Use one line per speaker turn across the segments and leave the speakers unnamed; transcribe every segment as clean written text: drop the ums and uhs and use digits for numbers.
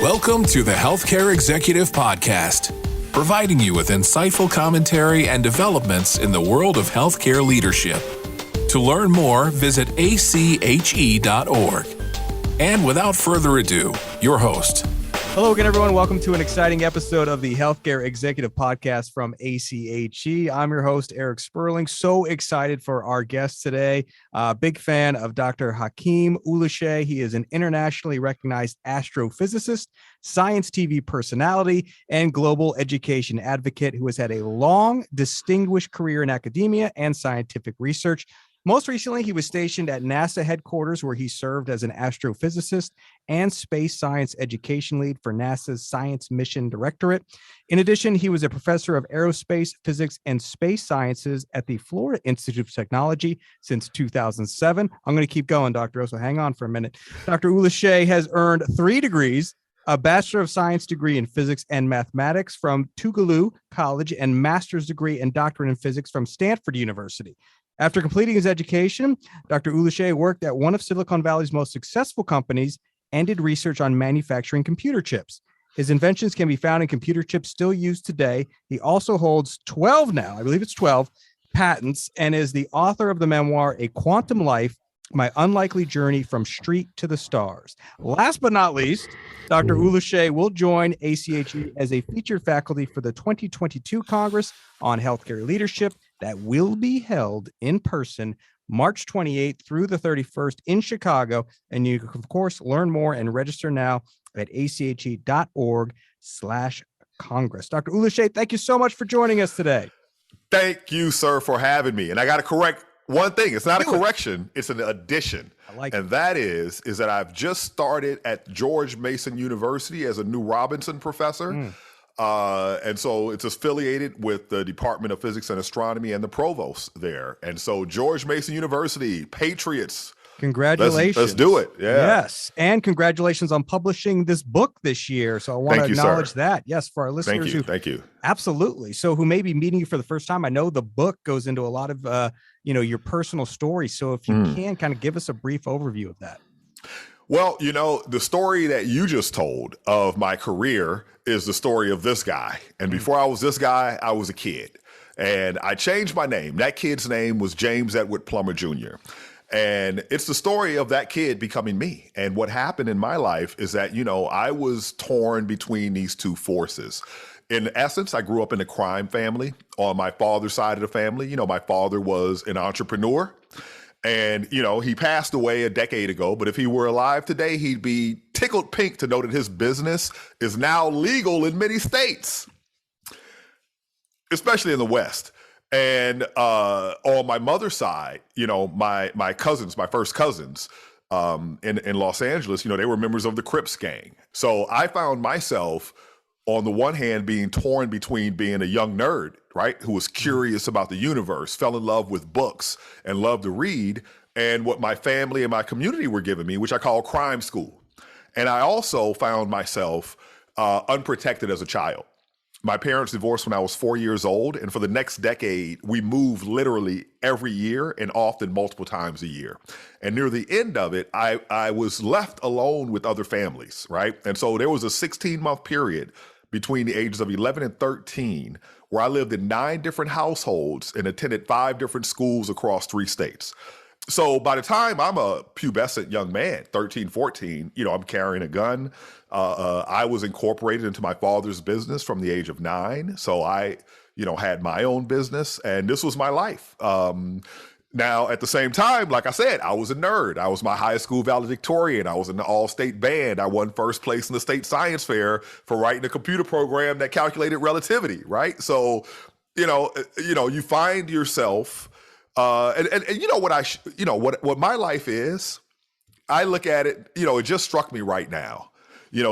Welcome to the Healthcare Executive Podcast, providing you with insightful commentary and developments in the world of healthcare leadership. To learn more, visit ache.org. And without further ado, your host.
Hello again, everyone. Welcome to an exciting episode of the Healthcare Executive Podcast from ACHE. I'm your host, Eric Sperling. So excited for our guest today. Big fan of Dr. Hakeem Oluseyi. He is an internationally recognized astrophysicist, science TV personality, and global education advocate who has had a long, distinguished career in academia and scientific research. Most recently, he was stationed at NASA headquarters, where he served as an astrophysicist and space science education lead for NASA's Science Mission Directorate. In addition, he was a professor of aerospace physics and space sciences at the Florida Institute of Technology since 2007. I'm going to keep going, Dr. O, so hang on for a minute. Dr. Oluseyi has earned 3 degrees, a Bachelor of Science degree in Physics and Mathematics from Tougaloo College, and Master's degree and Doctorate in Physics from Stanford University. After completing his education, Dr. Oluseyi worked at one of Silicon Valley's most successful companies and did research on manufacturing computer chips. His inventions can be found in computer chips still used today. He also holds 12 now, I believe it's 12, patents, and is the author of the memoir, A Quantum Life, My Unlikely Journey from Street to the Stars. Last but not least, Dr. Oluseyi will join ACHE as a featured faculty for the 2022 Congress on Healthcare Leadership that will be held in person March 28th through the 31st in Chicago. And you can, of course, learn more and register now at ache.org/Congress. Dr. Oluseyi, thank you so much for joining us today.
Thank you, sir, for having me. And I got to correct one thing. It's not a correction. It's an addition.
I like
and
it.
That is that I've just started at George Mason University as a New Robinson professor. And so it's affiliated with the Department of Physics and Astronomy and the provost there. And so George Mason University, Patriots.
Congratulations.
Let's do it. Yeah.
Yes. And congratulations on publishing this book this year. So I want to acknowledge that. Yes. For our listeners.
Thank you.
Absolutely. So who may be meeting you for the first time, I know the book goes into a lot of, your personal story. So if you can kind of give us a brief overview of that.
Well, the story that you just told of my career is the story of this guy. And before I was this guy, I was a kid. And I changed my name. That kid's name was James Edward Plummer Jr. And it's the story of that kid becoming me. And what happened in my life is that, I was torn between these two forces. In essence, I grew up in a crime family on my father's side of the family. My father was an entrepreneur. And, he passed away a decade ago, but if he were alive today, he'd be tickled pink to know that his business is now legal in many states, especially in the West. And on my mother's side, my cousins, my first cousins in Los Angeles, they were members of the Crips gang. So I found myself on the one hand being torn between being a young nerd, right, who was curious about the universe, fell in love with books and loved to read, and what my family and my community were giving me, which I call crime school. And I also found myself unprotected as a child. My parents divorced when I was 4 years old, and for the next decade, we moved literally every year and often multiple times a year. And near the end of it, I was left alone with other families, right? And so there was a 16-month period between the ages of 11 and 13, where I lived in 9 different households and attended 5 different schools across 3 states. So by the time I'm a pubescent young man, 13, 14, I'm carrying a gun. I was incorporated into my father's business from the age of 9. So I, had my own business, and this was my life. Now, at the same time, like I said, I was a nerd. I was my high school valedictorian. I was in the all-state band. I won first place in the state science fair for writing a computer program that calculated relativity, right? So, you find yourself, and what my life is, I look at it, it just struck me right now.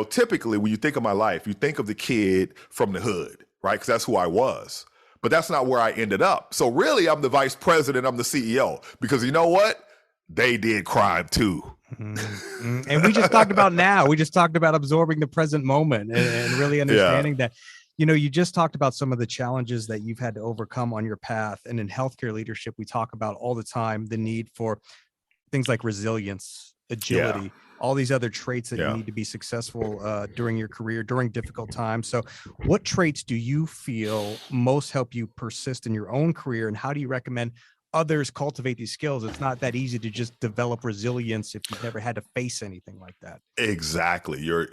Typically when you think of my life, you think of the kid from the hood, right? Because that's who I was. But that's not where I ended up. So really, I'm the vice president, I'm the CEO, because you know what? They did crime too.
Mm-hmm. And we just talked about absorbing the present moment and really understanding that, you just talked about some of the challenges that you've had to overcome on your path. And in healthcare leadership, we talk about all the time the need for things like resilience, agility, all these other traits that you need to be successful during your career, during difficult times. So what traits do you feel most help you persist in your own career, and how do you recommend others cultivate these skills? It's not that easy to just develop resilience if you've never had to face anything like that.
Exactly. You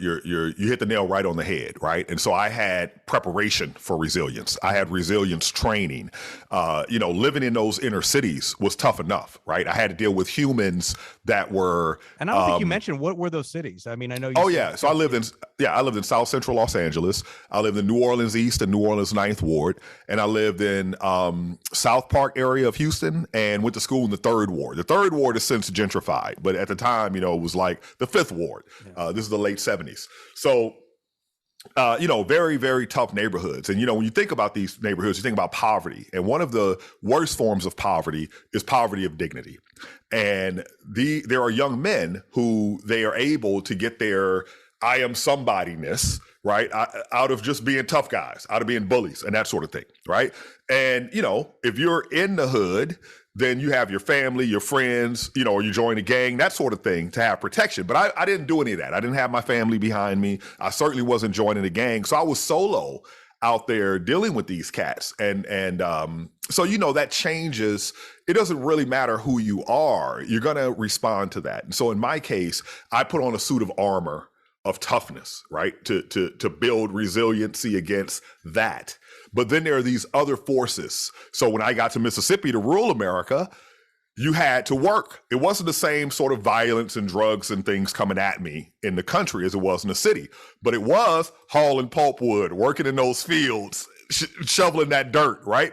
hit the nail right on the head, right? And so I had preparation for resilience. I had resilience training. Living in those inner cities was tough enough, right? I had to deal with humans that were.
And I don't think you mentioned, what were those cities? I mean, I know you.
Oh yeah. So I lived in South Central Los Angeles. I lived in New Orleans East and New Orleans Ninth Ward, and I lived in South Park area of Houston, and went to school in the Third Ward. The Third Ward is since gentrified, but at the time, it was like the Fifth Ward. This is the late 70s. So, very, very tough neighborhoods. And, when you think about these neighborhoods, you think about poverty. And one of the worst forms of poverty is poverty of dignity. And there are young men who they are able to get their I am somebody-ness, right, out of just being tough guys, out of being bullies and that sort of thing, right? And, if you're in the hood, then you have your family, your friends, or you join a gang, that sort of thing to have protection. But I didn't do any of that. I didn't have my family behind me. I certainly wasn't joining a gang. So I was solo out there dealing with these cats. And so, that changes. It doesn't really matter who you are. You're going to respond to that. And so in my case, I put on a suit of armor of toughness, right? To build resiliency against that. But then there are these other forces. So when I got to Mississippi, to rural America, you had to work. It wasn't the same sort of violence and drugs and things coming at me in the country as it was in the city. But it was hauling pulpwood, working in those fields, shoveling that dirt, right?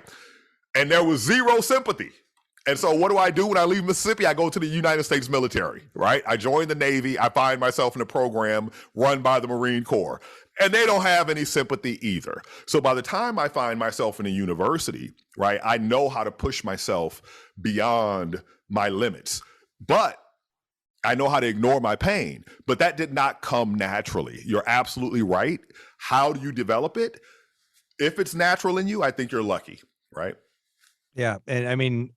And there was zero sympathy. And so what do I do when I leave Mississippi? I go to the United States military, right? I join the Navy. I find myself in a program run by the Marine Corps. And they don't have any sympathy either. So by the time I find myself in a university, right, I know how to push myself beyond my limits. But I know how to ignore my pain. But that did not come naturally. You're absolutely right. How do you develop it? If it's natural in you, I think you're lucky, right?
Yeah. And I mean,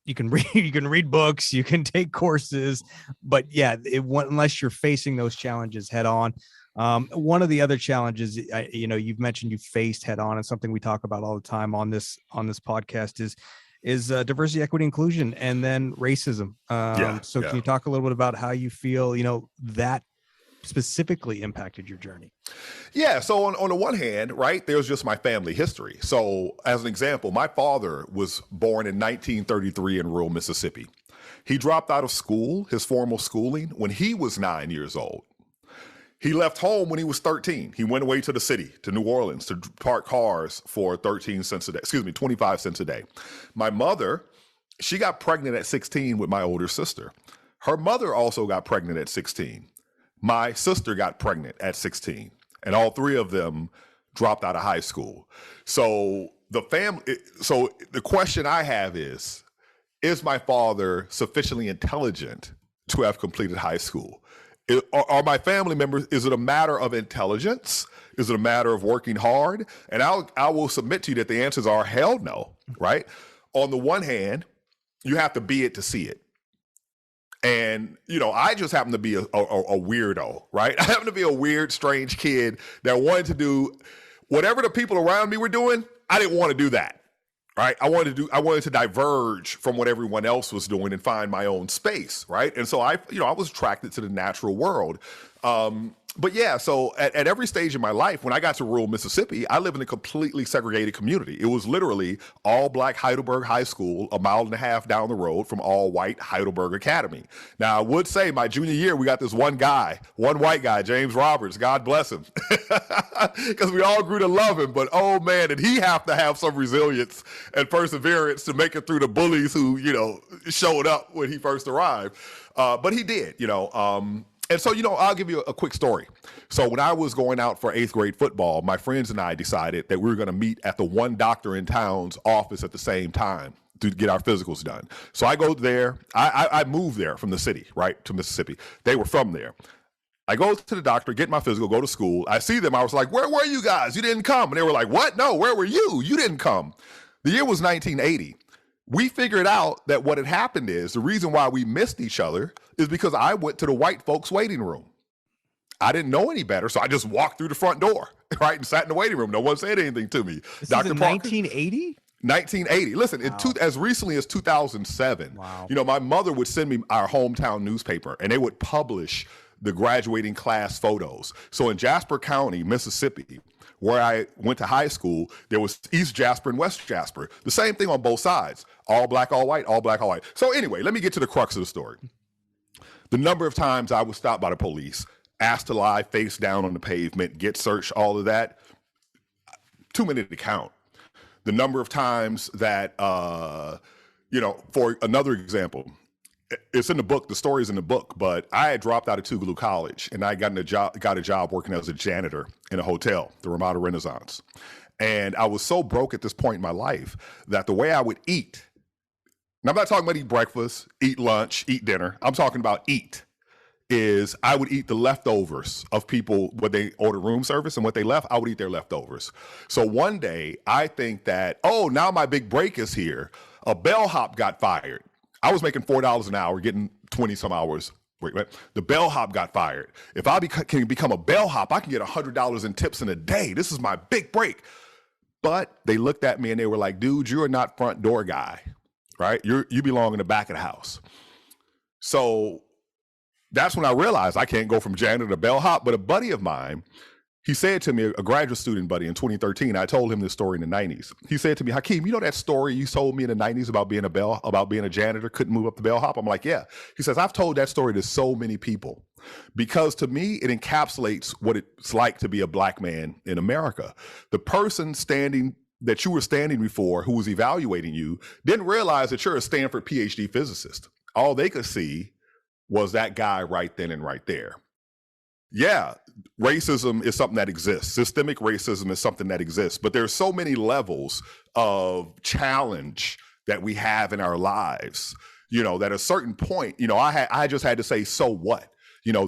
you can read books, you can take courses, but yeah, unless you're facing those challenges head on. One of the other challenges, you've mentioned you faced head on, and something we talk about all the time on this podcast is diversity, equity, inclusion, and then racism. Can you talk a little bit about how you feel, that specifically impacted your journey?
Yeah. So on the one hand, right, there's just my family history. So as an example, my father was born in 1933 in rural Mississippi. He dropped out of school, his formal schooling, when he was 9 years old. He left home when he was 13. He went away to the city, to New Orleans, to park cars for 25 cents a day. My mother, she got pregnant at 16 with my older sister. Her mother also got pregnant at 16. My sister got pregnant at 16, and all three of them dropped out of high school. So the question I have is my father sufficiently intelligent to have completed high school? Are my family members, is it a matter of intelligence? Is it a matter of working hard? And I will submit to you that the answers are hell no, right? On the one hand, you have to be it to see it. And, I just happen to be a weirdo, right? I happen to be a weird, strange kid that wanted to do whatever the people around me were doing. I didn't want to do that, right? I wanted to diverge from what everyone else was doing and find my own space, right? And so I was attracted to the natural world. But yeah, so at every stage in my life, when I got to rural Mississippi, I lived in a completely segregated community. It was literally all black Heidelberg High School, a mile and a half down the road from all white Heidelberg Academy. Now, I would say my junior year, we got this one white guy, James Roberts, God bless him, because we all grew to love him. But oh man, did he have to have some resilience and perseverance to make it through the bullies who, showed up when he first arrived. But he did, And so, I'll give you a quick story. So when I was going out for 8th grade football, my friends and I decided that we were going to meet at the one doctor in town's office at the same time to get our physicals done. So I go there. I moved there from the city, right, to Mississippi. They were from there. I go to the doctor, get my physical, go to school. I see them. I was like, where were you guys? You didn't come. And they were like, what? No, where were you? You didn't come. The year was 1980. We figured out that what had happened is the reason why we missed each other is because I went to the white folks' waiting room. I didn't know any better, so I just walked through the front door, right, and sat in the waiting room. No one said anything to me.
This
Dr.
is in
Parker,
1980?
1980. Listen,
Wow.
as recently as 2007,
Wow.
my mother would send me our hometown newspaper, and they would publish the graduating class photos. So in Jasper County, Mississippi, where I went to high school, there was East Jasper and West Jasper. The same thing on both sides. All black, all white, all black, all white. So anyway, let me get to the crux of the story. The number of times I was stopped by the police, asked to lie face down on the pavement, get searched, all of that, too many to count. The number of times that, for another example, it's in the book, the story's in the book, but I had dropped out of Tougaloo College and I got a job working as a janitor in a hotel, the Ramada Renaissance. And I was so broke at this point in my life that the way I would eat, and I'm not talking about eat breakfast, eat lunch, eat dinner, I'm talking about eat, is I would eat the leftovers of people when they order room service, and what they left, I would eat their leftovers. So one day I think that, now my big break is here. A bellhop got fired. I was making $4 an hour, getting 20 some hours. Wait. The bellhop got fired. If I can become a bellhop, I can get $100 in tips in a day. This is my big break. But they looked at me and they were like, dude, you are not front door guy, right? You belong in the back of the house. So that's when I realized I can't go from janitor to bellhop. But a buddy of mine, he said to me, a graduate student buddy in 2013, I told him this story in the 90s. He said to me, Hakeem, you know that story you told me in the 90s about being a janitor, couldn't move up the bellhop? I'm like, yeah. He says, I've told that story to so many people because to me, it encapsulates what it's like to be a black man in America. The person that you were standing before who was evaluating you didn't realize that you're a Stanford PhD physicist. All they could see was that guy right then and right there. Yeah, racism is something that exists. Systemic racism is something that exists. But there's so many levels of challenge that we have in our lives, that at a certain point, I just had to say, so what?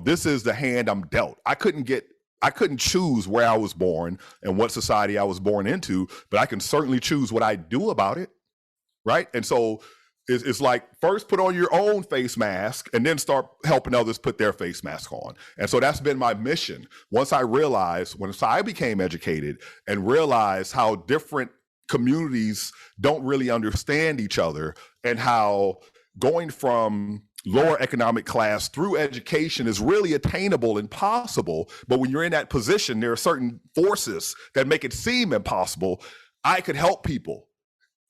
This is the hand I'm dealt. I couldn't choose where I was born and what society I was born into, but I can certainly choose what I do about it, right? And so it's like first put on your own face mask and then start helping others put their face mask on. And so that's been my mission. Once I became educated and realized how different communities don't really understand each other and how going from lower economic class through education is really attainable and possible. But when you're in that position, there are certain forces that make it seem impossible. I could help people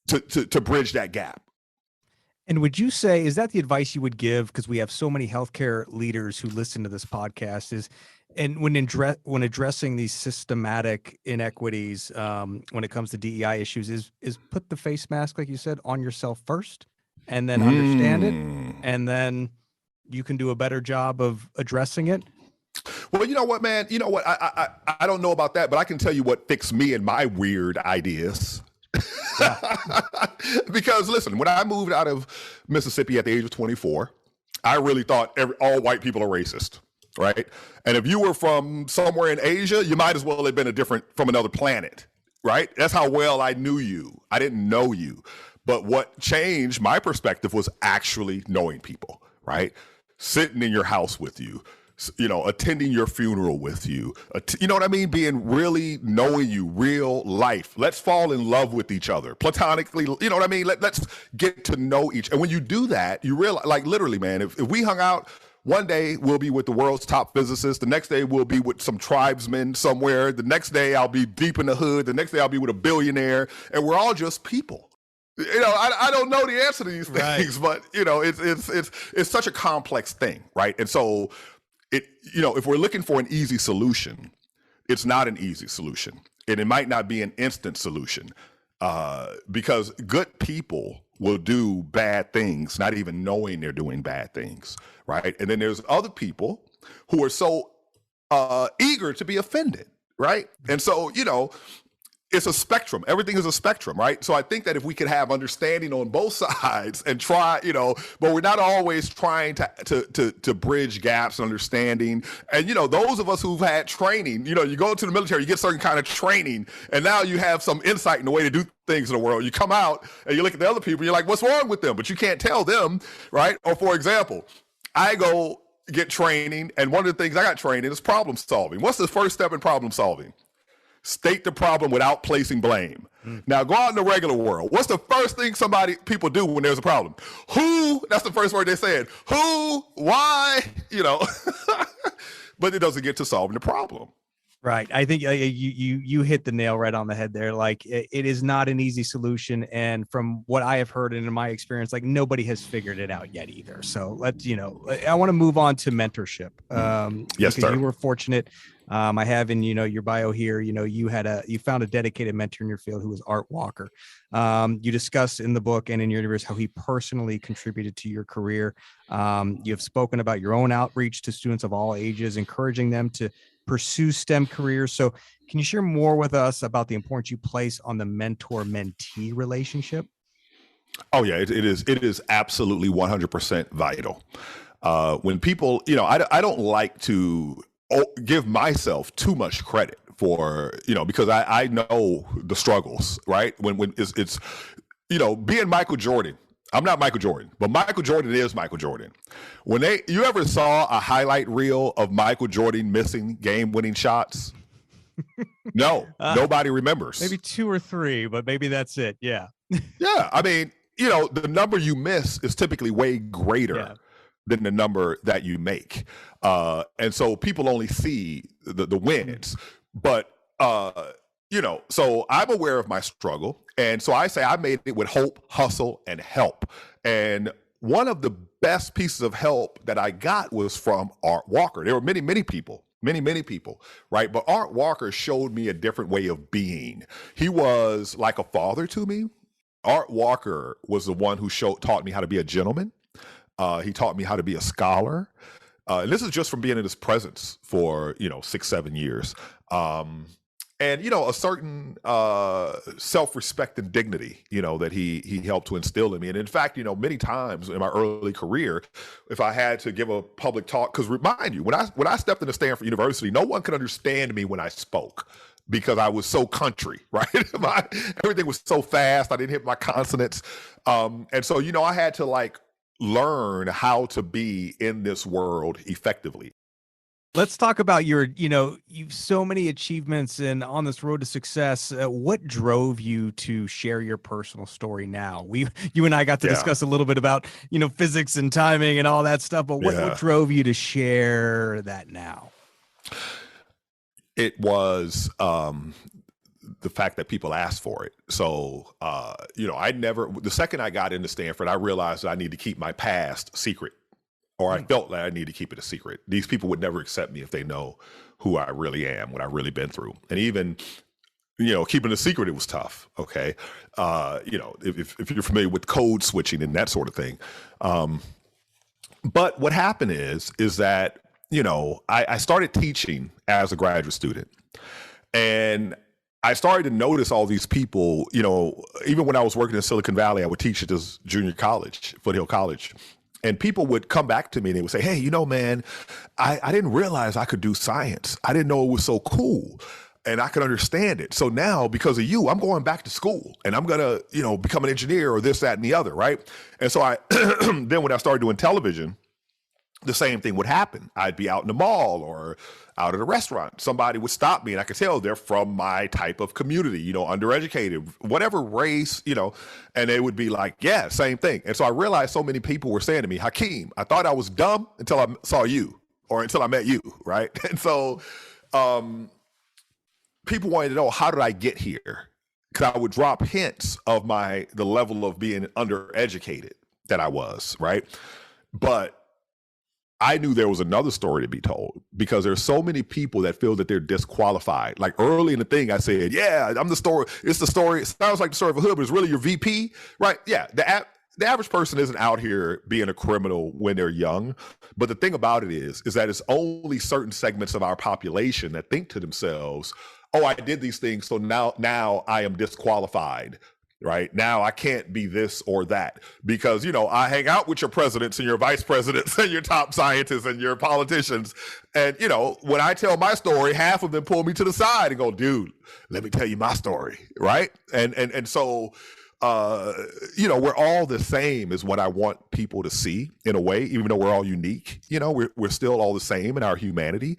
to bridge that gap.
And would you say, is that the advice you would give? Because we have so many healthcare leaders who listen to this podcast and when addressing these systematic inequities, when it comes to DEI issues, is put the face mask, like you said, on yourself first and then understand it. And then you can do a better job of addressing it.
Well, you know what, man, I don't know about that, but I can tell you what fixed me and my weird ideas. Because listen, when I moved out of Mississippi at the age of 24, I really thought all white people are racist, right? And if you were from somewhere in Asia, you might as well have been from another planet, right? That's how well I knew you. I didn't know you. But what changed my perspective was actually knowing people, right? Sitting in your house with you, attending your funeral with you, you know what I mean? Knowing you, real life. Let's fall in love with each other platonically. You know what I mean? Let's get to know and when you do that, you realize, like literally, man, if we hung out, one day we'll be with the world's top physicist. The next day we'll be with some tribesman somewhere. The next day I'll be deep in the hood. The next day I'll be with a billionaire, and we're all just people. I don't know the answer to these things, right. But it's such a complex thing, right? And so if we're looking for an easy solution, it's not an easy solution. And it might not be an instant solution because good people will do bad things, not even knowing they're doing bad things, right? And then there's other people who are so eager to be offended, right? And so, it's a spectrum. Everything is a spectrum, right? So I think that if we could have understanding on both sides and try, but we're not always trying to bridge gaps and understanding. And, those of us who've had training, you go to the military, you get certain kind of training, and now you have some insight in the way to do things in the world. You come out and you look at the other people, you're like, what's wrong with them? But you can't tell them, right? Or for example, I go get training, and one of the things I got trained in is problem solving. What's the first step in problem solving? State the problem without placing blame. Now go out in the regular world. What's the first thing people do when there's a problem? Who? That's the first word they said. Who? Why? But it doesn't get to solving the problem.
Right. I think you hit the nail right on the head there. Like it is not an easy solution. And from what I have heard and in my experience, like nobody has figured it out yet either. So I want to move on to mentorship.
Yes, sir.
You were fortunate. I have in, your bio here, you found a dedicated mentor in your field who was Art Walker. You discuss in the book and in your universe how he personally contributed to your career. You have spoken about your own outreach to students of all ages, encouraging them to pursue STEM careers. So can you share more with us about the importance you place on the mentor-mentee relationship?
Oh yeah, it is absolutely 100% vital. When people, I don't like to give myself too much credit for, because I know the struggles, right? When it's being Michael Jordan. I'm not Michael Jordan, but Michael Jordan is Michael Jordan. You ever saw a highlight reel of Michael Jordan missing game-winning shots? No, nobody remembers.
Maybe 2 or 3, but maybe that's it. Yeah.
Yeah. I mean, the number you miss is typically way greater than the number that you make. And so people only see the wins, but, so I'm aware of my struggle. And so I say I made it with hope, hustle, and help. And one of the best pieces of help that I got was from Art Walker. There were many, many people, right? But Art Walker showed me a different way of being. He was like a father to me. Art Walker was the one who taught me how to be a gentleman. He taught me how to be a scholar. And this is just from being in his presence for, 6-7 years. And, a certain self-respect and dignity, that he helped to instill in me. And in fact, many times in my early career, if I had to give a public talk, because remind you, when I stepped into Stanford University, no one could understand me when I spoke because I was so country, right? Everything was so fast. I didn't hit my consonants. And so, I had to learn how to be in this world effectively.
Let's talk about you've so many achievements and on this road to success. What drove you to share your personal story now? You and I got to discuss a little bit about, physics and timing and all that stuff, but what drove you to share that now?
It was the fact that people asked for it. So, the second I got into Stanford, I realized that I need to keep my past secret. Or I felt like I need to keep it a secret. These people would never accept me if they know who I really am, what I've really been through. And even, keeping it a secret, it was tough. Okay. If you're familiar with code switching and that sort of thing. But what happened is that, I started teaching as a graduate student. And I started to notice all these people, even when I was working in Silicon Valley, I would teach at this junior college, Foothill College. And people would come back to me and they would say, hey, man, I didn't realize I could do science. I didn't know it was so cool and I could understand it. So now because of you, I'm going back to school and I'm going to, become an engineer or this, that, and the other. Right. And so then when I started doing television, the same thing would happen. I'd be out in the mall or out at a restaurant. Somebody would stop me and I could tell they're from my type of community, undereducated, whatever race, and they would be like, yeah, same thing. And so I realized so many people were saying to me, Hakeem, I thought I was dumb until I saw you or until I met you, right? And so people wanted to know, how did I get here? Because I would drop hints of the level of being undereducated that I was, right? But I knew there was another story to be told because there's so many people that feel that they're disqualified. Like early in the thing, I said, yeah, I'm the story. It's the story. It sounds like the story of a hood, but it's really your VP, right? Yeah. The average person isn't out here being a criminal when they're young. But the thing about it is that it's only certain segments of our population that think to themselves, oh, I did these things, so now I am disqualified. Right now, I can't be this or that because, I hang out with your presidents and your vice presidents and your top scientists and your politicians. And, when I tell my story, half of them pull me to the side and go, dude, let me tell you my story. Right. And so, we're all the same is what I want people to see in a way, even though we're all unique. We're still all the same in our humanity.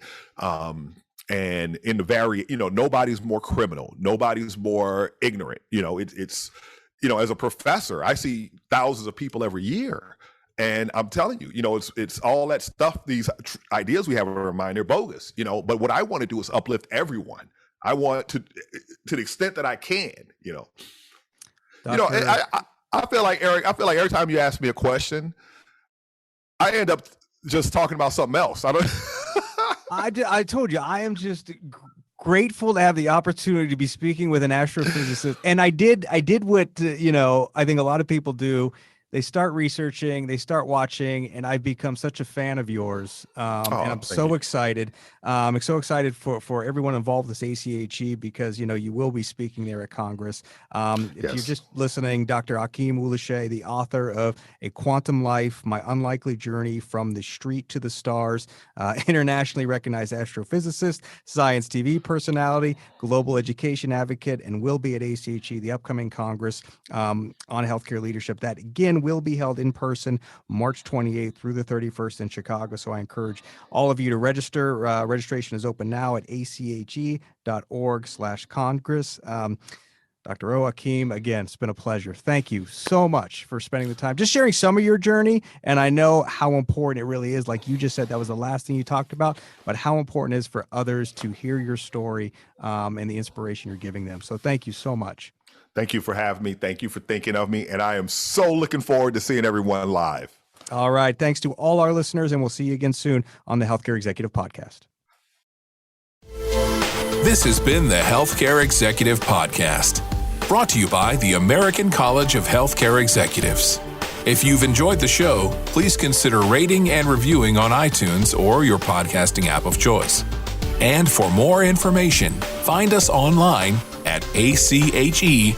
And in the nobody's more criminal, nobody's more ignorant. It's as a professor, I see thousands of people every year, and I'm telling you, it's all that stuff. These ideas we have in our mind, they're bogus. But what I want to do is uplift everyone. I want to the extent that I can. I feel like Eric. I feel like every time you ask me a question, I end up just talking about something else. I don't.
I told you, I am just grateful to have the opportunity to be speaking with an astrophysicist. And I did what, I think a lot of people do. They start researching, they start watching, and I've become such a fan of yours. And I'm so excited. I'm so excited for everyone involved with this ACHE because, you will be speaking there at Congress. If you're just listening, Dr. Hakeem Oluseyi, the author of A Quantum Life, My Unlikely Journey from the Street to the Stars, internationally recognized astrophysicist, science TV personality, global education advocate, and will be at ACHE, the upcoming Congress on healthcare leadership. That, again, will be held in person March 28th through the 31st in Chicago. So I encourage all of you to register. Registration is open now at ache.org/Congress. Dr. Hakeem, again, it's been a pleasure. Thank you so much for spending the time, just sharing some of your journey. And I know how important it really is. Like you just said, that was the last thing you talked about, but how important it is for others to hear your story and the inspiration you're giving them. So thank you so much.
Thank you for having me. Thank you for thinking of me. And I am so looking forward to seeing everyone live.
All right. Thanks to all our listeners, and we'll see you again soon on the Healthcare Executive Podcast.
This has been the Healthcare Executive Podcast, brought to you by the American College of Healthcare Executives. If you've enjoyed the show, please consider rating and reviewing on iTunes or your podcasting app of choice. And for more information, find us online at ache.org.